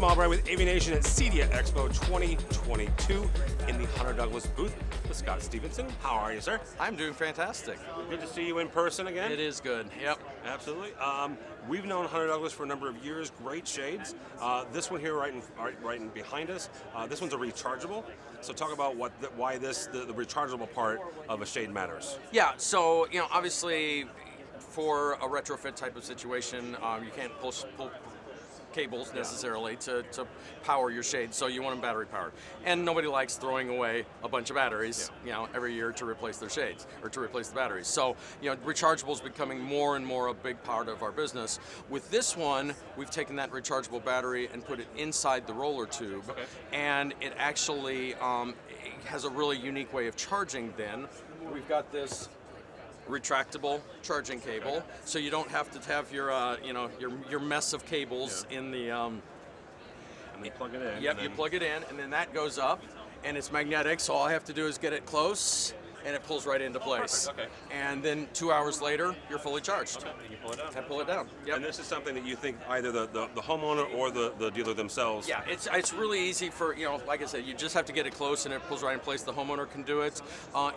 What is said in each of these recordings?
Tim Albright with AVNation at CEDIA Expo 2022 in the Hunter Douglas booth with Scott Stephenson. How are you, sir? I'm doing fantastic. Good to see you in person again. It is good. Yep. Absolutely. We've known Hunter Douglas for a number of years. Great shades. This one here, right in behind us. This one's a rechargeable. So talk about why the rechargeable part of a shade matters. Yeah. So obviously, for a retrofit type of situation, you can't pull cables necessarily to power your shade, so you want them battery powered. And nobody likes throwing away a bunch of batteries, every year to replace their shades or to replace the batteries. So, rechargeable is becoming more and more a big part of our business. With this one, we've taken that rechargeable battery and put it inside the roller tube, and it actually it has a really unique way of charging. Then we've got this retractable charging cable, so you don't have to have your mess of cables in the. And then plug it in. Yep, you plug it in, and then that goes up, and it's magnetic. So all I have to do is get it close, and it pulls right into place. Perfect, okay. And then 2 hours later, you're fully charged. Okay, you pull it down. And pull it down. Yep. And this is something that you think either the homeowner or the dealer themselves. Yeah, it's really easy for, like I said, you just have to get it close and it pulls right in place. The homeowner can do it.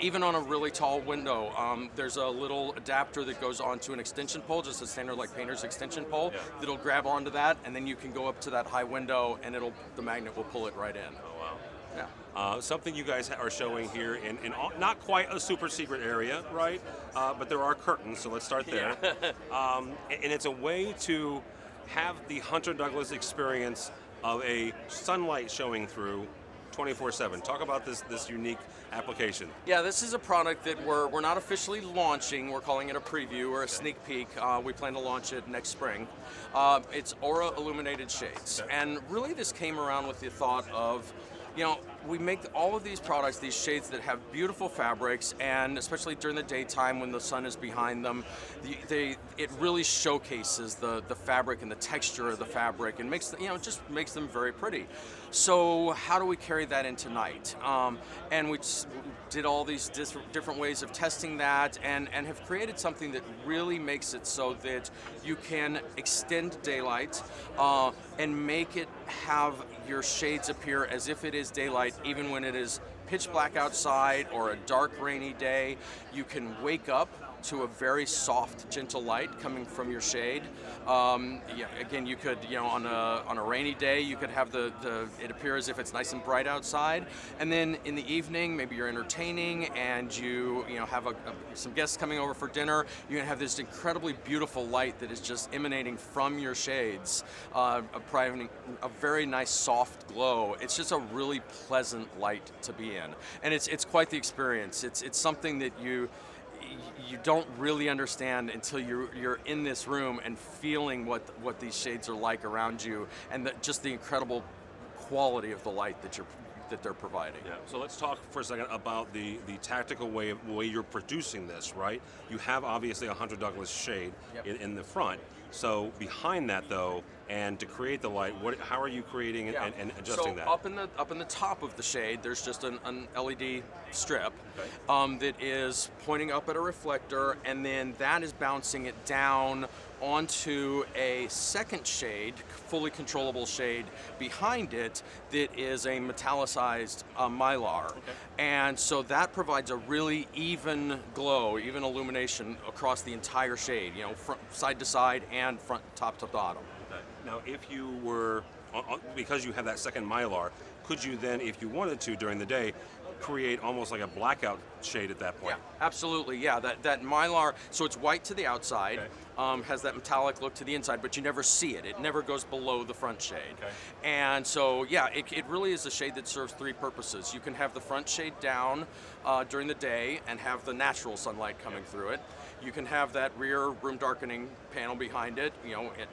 Even on a really tall window, there's a little adapter that goes onto an extension pole, just a standard like painter's extension pole, that'll grab onto that, and then you can go up to that high window and the magnet will pull it right in. Oh, wow. Yeah. Something you guys are showing here in not quite a super secret area, right? But there are curtains, so let's start there. And it's a way to have the Hunter Douglas experience of a sunlight showing through 24/7. Talk about this unique application. Yeah, this is a product that we're not officially launching. We're calling it a preview or a sneak peek. We plan to launch it next spring. It's Aura Illuminated Shades. And really this came around with the thought of, we make all of these products, these shades that have beautiful fabrics, and especially during the daytime when the sun is behind them, it really showcases the fabric and the texture of the fabric, and just makes them very pretty. So how do we carry that into night? And we did all these different ways of testing that, and have created something that really makes it so that you can extend daylight and make it have your shades appear as if it is daylight, even when it is pitch black outside or a dark rainy day. You can wake up to a very soft, gentle light coming from your shade. Again, you could, on a rainy day, you could have it appear as if it's nice and bright outside. And then in the evening, maybe you're entertaining and you have some guests coming over for dinner. You're gonna have this incredibly beautiful light that is just emanating from your shades, providing a very nice soft glow. It's just a really pleasant light to be in, and it's quite the experience. It's something that you don't really understand until you're in this room and feeling what these shades are like around you, and just the incredible quality of the light that they're providing. Yeah. So let's talk for a second about the tactical way you're producing this, right? You have obviously a Hunter Douglas shade in the front. So behind that though, and to create the light, how are you creating and adjusting that? Up in the top of the shade, there's just an LED strip that is pointing up at a reflector, and then that is bouncing it down onto a second shade, fully controllable shade behind it, that is a metallicized mylar. And so that provides a really even glow, even illumination across the entire shade, side to side and front top to bottom. Now, if you were, because you have that second mylar, could you then, if you wanted to during the day, create almost like a blackout shade at that point? Yeah, absolutely. Yeah, that mylar, so it's white to the outside, has that metallic look to the inside, but you never see it. It never goes below the front shade. And so, yeah, it really is a shade that serves three purposes. You can have the front shade down during the day and have the natural sunlight coming through it. You can have that rear room darkening panel behind it,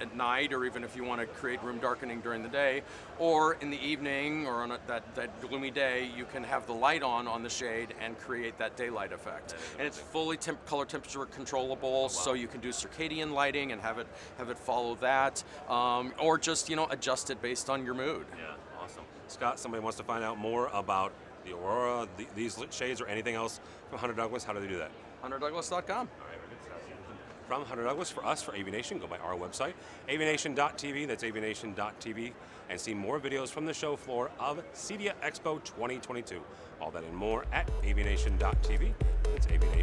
at night, or even if you want to create room darkening during the day, or in the evening or on that gloomy day, you can have the light on the shade and create that daylight effect. And it's fully color temperature controllable, so you can do circadian lighting and have it follow that, or just adjust it based on your mood. Yeah, awesome. Scott, somebody wants to find out more about the Aurora, these shades, or anything else from Hunter Douglas. How do they do that? HunterDouglas.com. All right, very good. Scott Stephenson. From Hunter Douglas, for us, for AVNation, go by our website, avnation.tv, that's avnation.tv, and see more videos from the show floor of CEDIA Expo 2022. All that and more at avnation.tv, that's avnation.tv.